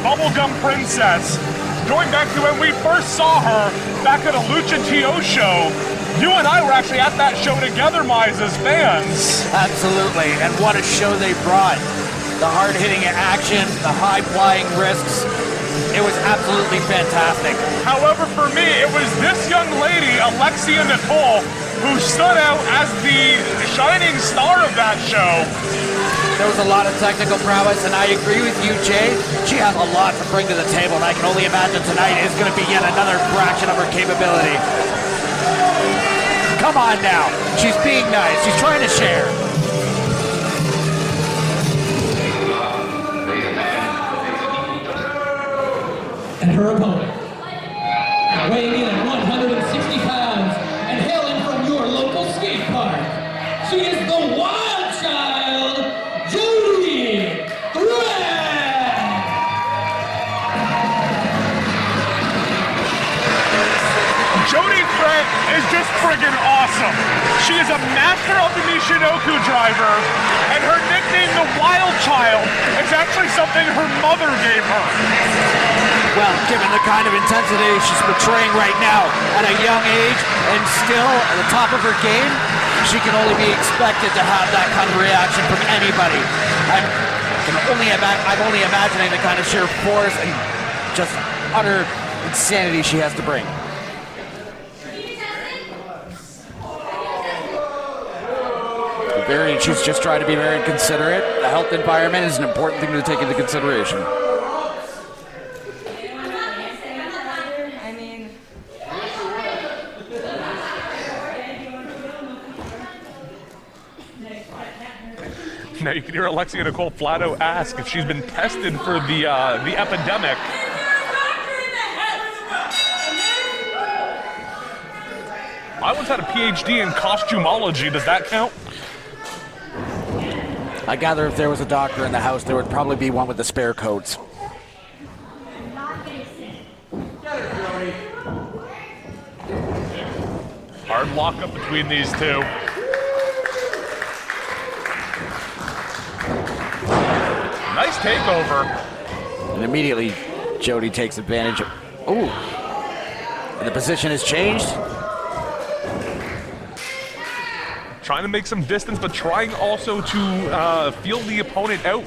bubblegum princess. Going back to when we first saw her back at a Lucha TO show, you and I were actually at that show together, Mize, as fans. Absolutely, and what a show they brought. The hard-hitting action, the high-flying risks. It was absolutely fantastic. However, for me, it was this young lady, Alexia Nicole, who stood out as the shining star of that show. There was a lot of technical prowess, and I agree with you, Jay. She has a lot to bring to the table, and I can only imagine tonight is going to be yet another fraction of her capability. Come on now. She's being nice. She's trying to share. And her opponent, weighing in at 160 pounds and hailing from your local skate park, she is the wild child, Jody. Jody Threat is just friggin' awesome. She is a master of the Nishinoku driver, and her nickname, the Wild Child, is actually something her mother gave her. Well, given the kind of intensity she's portraying right now at a young age and still at the top of her game, she can only be expected to have that kind of reaction from anybody. I'm only imagining the kind of sheer force and just utter insanity she has to bring. She's just trying to be very considerate. The health environment is an important thing to take into consideration. Now you can hear Alexia Nicole flat out ask if she's been tested for the epidemic. I once had a PhD in costumology. Does that count? I gather if there was a doctor in the house, there would probably be one with the spare coats. Hard lockup between these two. Nice takeover. And immediately, Jody takes advantage of... Ooh. And the position has changed. Trying to make some distance, but trying also to feel the opponent out,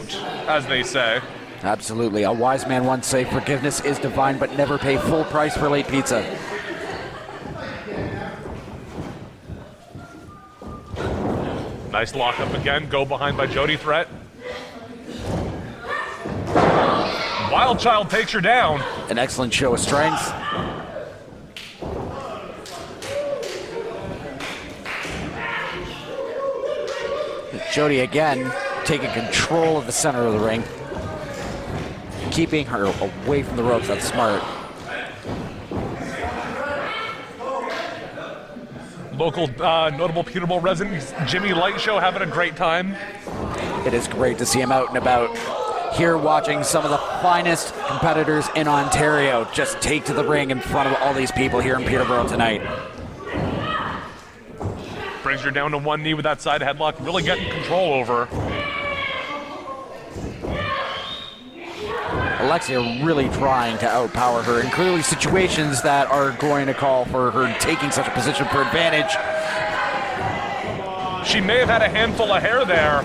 as they say. Absolutely. A wise man once said, forgiveness is divine, but never pay full price for late pizza. Nice lockup again. Go behind by Jody Threat. Wild Child takes her down. An excellent show of strength. Jody again taking control of the center of the ring, keeping her away from the ropes. That's smart. Local notable Peterborough resident Jimmy Light Show having a great time. It is great to see him out and about here, watching some of the finest competitors in Ontario just take to the ring in front of all these people here in Peterborough tonight. Brings her down to one knee with that side headlock, really getting control over her. Alexia really trying to outpower her in clearly situations that are going to call for her taking such a position for advantage. She may have had a handful of hair there,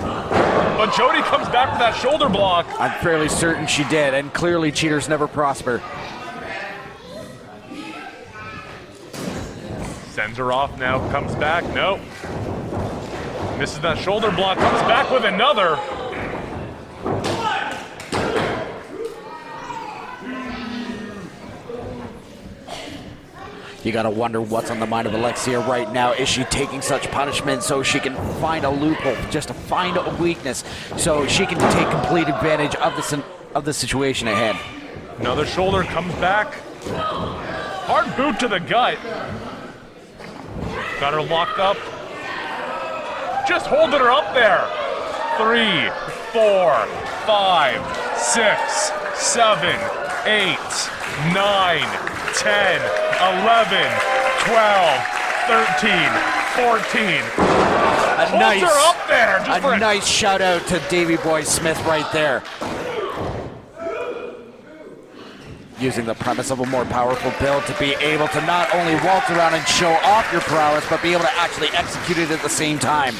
but Jody comes back with that shoulder block. I'm fairly certain she did, and clearly cheaters never prosper. Sends her off now, comes back, nope. Misses that shoulder block, comes back with another. You gotta wonder what's on the mind of Alexia right now. Is she taking such punishment so she can find a loophole, just to find a weakness, so she can take complete advantage of the situation at hand? Another shoulder comes back. Hard boot to the gut. Got her locked up. Just holding her up there. 3, 4, 5, 6, 7, 8, 9, 10, 11, 12, 13, 14. Holds her up there. Just a nice shout out to Davey Boy Smith right there. using the premise of a more powerful build to be able to not only waltz around and show off your prowess, but be able to actually execute it at the same time.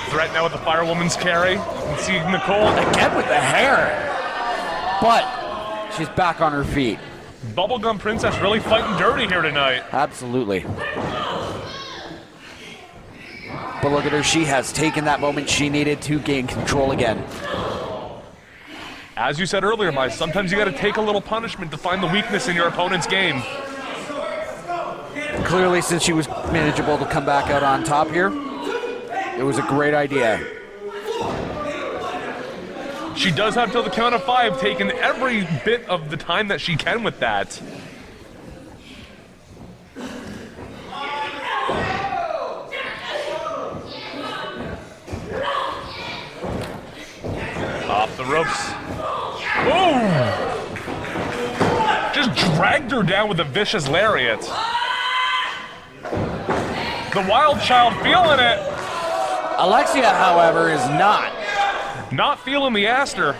Threat now with the Firewoman's carry. You can see Nicole. Again with the hair. But she's back on her feet. Bubblegum Princess really fighting dirty here tonight. Absolutely. But look at her, she has taken that moment she needed to gain control again. As you said earlier, Mike, sometimes you got to take a little punishment to find the weakness in your opponent's game. Clearly, since she was manageable to come back out on top here, it was a great idea. She does have till the count of 5, taking every bit of the time that she can with that. Off the ropes. Boom! Just dragged her down with a vicious lariat. The Wild Child feeling it. Alexia, however, is not. Not feeling the Aster.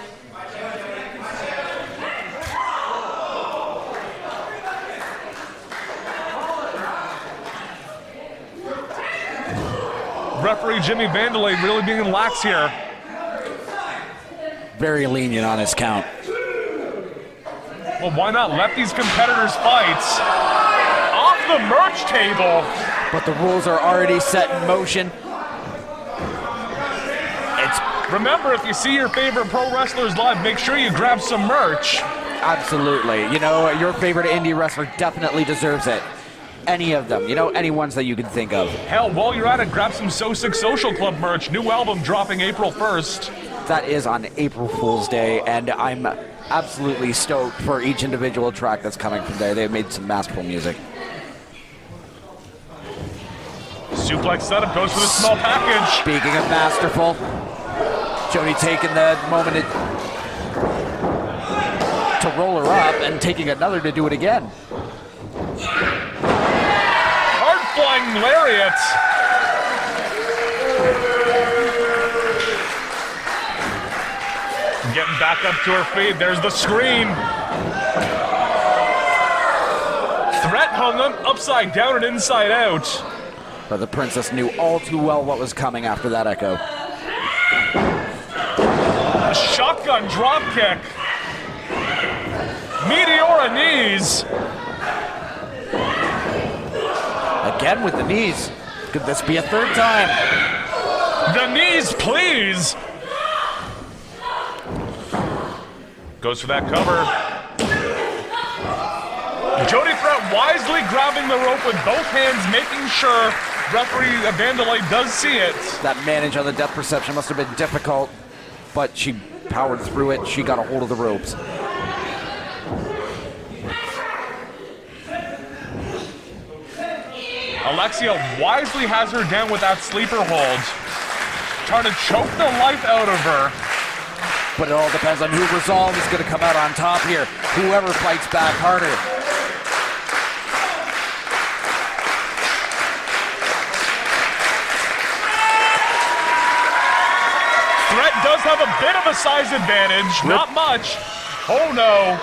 Referee Jimmy Vandelay really being lax here. Very lenient on his count. Well, why not let these competitors fight? Off the merch table. But the rules are already set in motion. Remember, if you see your favorite pro wrestlers live, make sure you grab some merch. Absolutely. You know, your favorite indie wrestler definitely deserves it. Any of them. You know, any ones that you can think of. Hell, while you're at it, grab some So Sick Social Club merch. New album dropping April 1st. That is on April Fool's Day, and I'm absolutely stoked for each individual track that's coming from there. They've made some masterful music. Suplex setup goes for the small package. Speaking of masterful, Jody taking the moment to roll her up and taking another to do it again. Hard flying lariat. Getting back up to her feet. There's the scream. Threat hung up upside down and inside out. But the princess knew all too well what was coming after that echo. A shotgun drop kick. Meteora knees. Again with the knees. Could this be a third time? The knees, please. Goes for that cover. Jody Threat wisely grabbing the rope with both hands, making sure referee Vandelay does see it. That manage on the depth perception must have been difficult, but she powered through it. She got a hold of the ropes. Alexia wisely has her down with that sleeper hold, trying to choke the life out of her. But it all depends on who resolve is going to come out on top here. Whoever fights back harder. Threat does have a bit of a size advantage, not much. Oh no.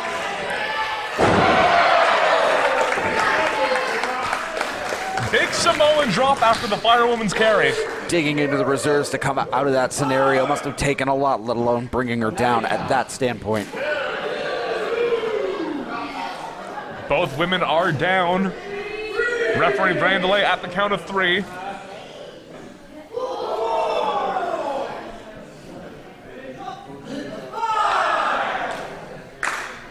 Big Samoan drop after the Firewoman's carry. Digging into the reserves to come out of that scenario must have taken a lot, let alone bringing her down at that standpoint. Both women are down. Referee Vandelay at the count of 3.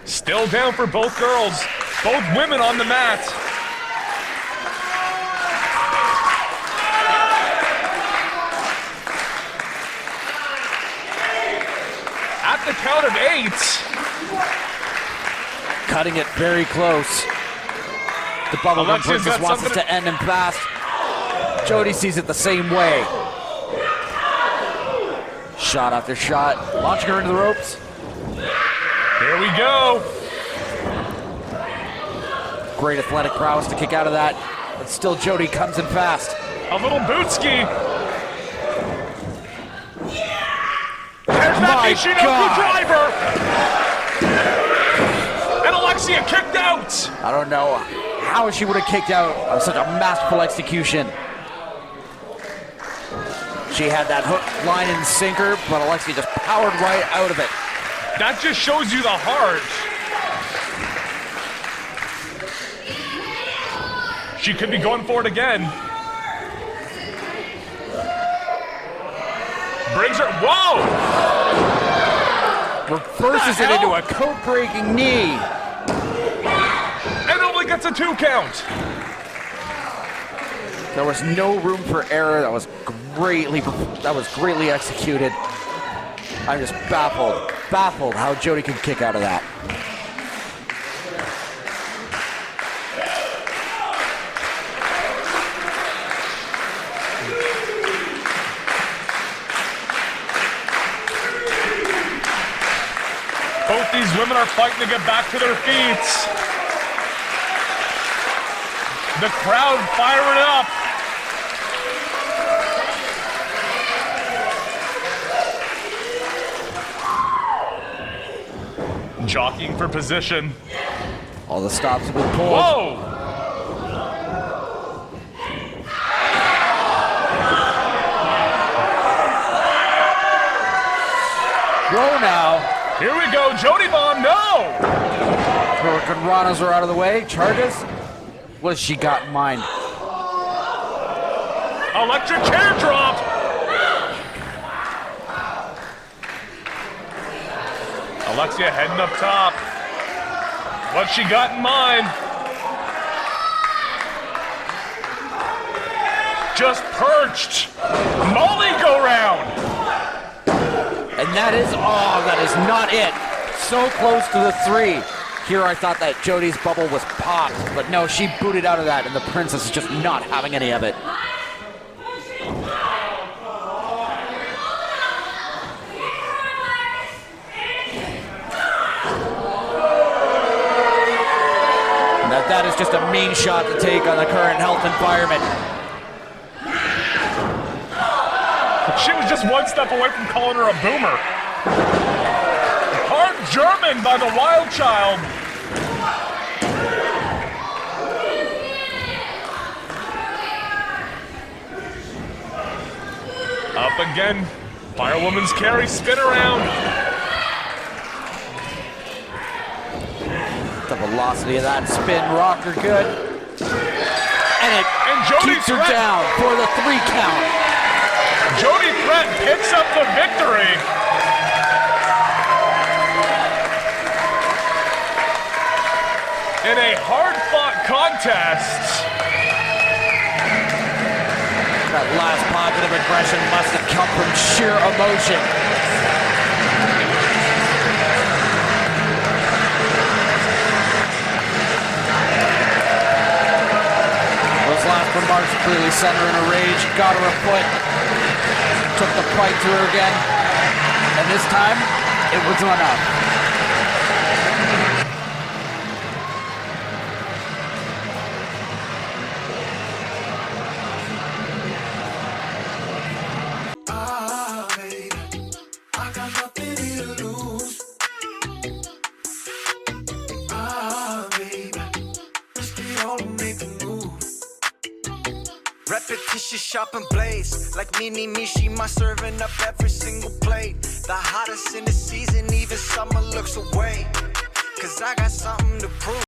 Still down for both girls. Both women on the mat. At the count of 8. Cutting it very close. The bubblegum Alexia's princess got wants it something to end him fast. Jody sees it the same way. Shot after shot, launching her into the ropes. Here we go. Great athletic prowess to kick out of that, but still Jody comes in fast. A little bootski. There's that My Nishinoku God. driver. Alexia kicked out. I don't know how she would have kicked out of such a masterful execution. She had that hook, line, and sinker, but Alexia just powered right out of it. That just shows you the heart. She could be going for it again. Brings her, whoa! Reverses it into a code-breaking knee. And only gets a 2 count. There was no room for error. That was greatly executed. I'm just baffled how Jody could kick out of that. Both these women are fighting to get back to their feet. The crowd firing up. Jockeying for position. All the stops have been pulled. Whoa! Whoa now. Here we go, Jody bomb, no! Hurricane Ranas are out of the way. Charges. What has she got in mind? Electric chair drop! Alexia heading up top. What she got in mind? Just perched. Molly go round. And that is not it. So close to the 3. Here I thought that Jody's bubble was popped, but no, she booted out of that, and the princess is just not having any of it. That is just a mean shot to take on the current health environment. She was just one step away from calling her a boomer. Hard German by the Wild Child. Up again. Firewoman's carry, spin around. The velocity of that spin rocker good. And it Jody keeps her down for the 3 count. Jody Threat picks up the victory. In a hard-fought contest. That last pocket of aggression must have come from sheer emotion. Last remarks clearly sent her in a rage, got her a foot, took the fight to her again, and this time, it was enough. I got nothing to lose. Baby, let's get on and make a move. Repetition, sharp and blaze. Like me, she my serving up every single plate. The hottest in the season, even summer looks away. Cause I got something to prove.